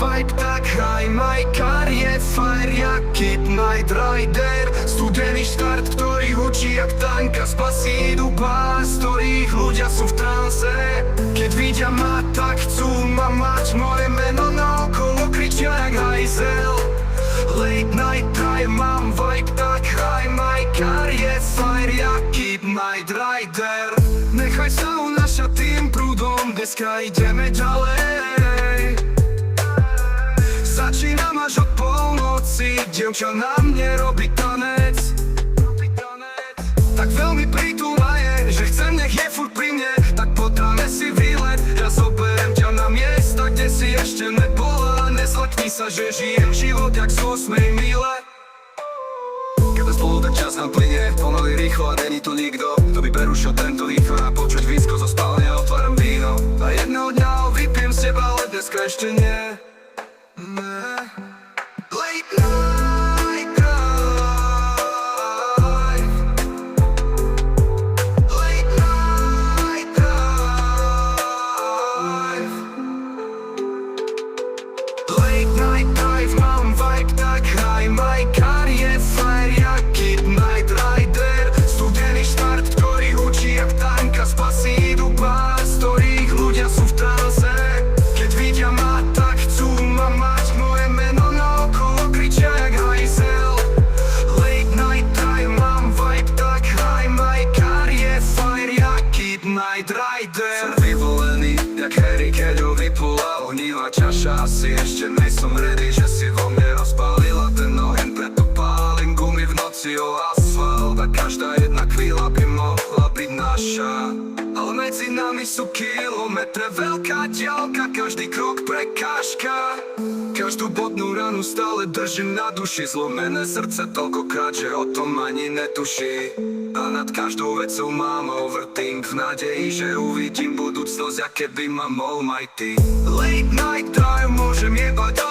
vibe, tak hraj Majkar je fajr jak Kid Knight Rider. Studený štart, ktorý hučí jak tanka. Spasí idú pás, ktorých ľudia sú v transe. Keď vidia ma, tak chcú ma mať. Moje meno naokolo kričia jak hajzel. Late night drive, mám vibe, tak hraj Majkar je fajr jak Kid Knight Rider. Nechaj sa unášať tým prúdom, dneska ideme ďalej. Začínam až od polnoci, dievča na mne robí tanec. Tak veľmi pritúla je, že chcem, nech je furt pri mne. Tak podáme si výlet, ja zoberiem ťa na miesta, kde si ešte nebola. Nezlakni sa, že žijem život jak z 8. míle. Keď spolu tak čas nám plynie, pomaly rýchlo a není tu nikto, kto by prerušil tento dých a počuť vísko zo spálne. Otváram víno a jedného dňa ho vypijem z teba, ale dneska ešte nie. Late night drive. Late night drive. Late night drive, mám vibe, tak hraj Majkar je fajr jak Kid Knight Rider. Studený štart, ktorý hučí jak tanka. Spasí idú pás, ktorých ľudia sú v transe. Keď vidia ma, tak chcú ma mať. Moje meno naokolo kričia jak hajzel. Late night drive, mám vibe, tak hraj Majkar je fajr jak Kid Knight Rider. Som vyvolený, jak Harry, keď ho vypula ohnívá čaša. Asi ešte nejsom ready, že si vo mne rozpálila ten oheň. Preto pálim gumy v noci o asfalt. A každá jedna chvíľa by mohla byť naša. Ale medzi nami sú kilometre, veľká diaľka, každý krok prekážka. Každú bodnú ranu stále držím na duši. Zlomené srdce toľkokrát, že o tom ani netuší. A nad každou vecou mám overthink v nádeji, že uvidím budúcnosť, aké by ma mohol mať ty. Late night drive, môžem jebať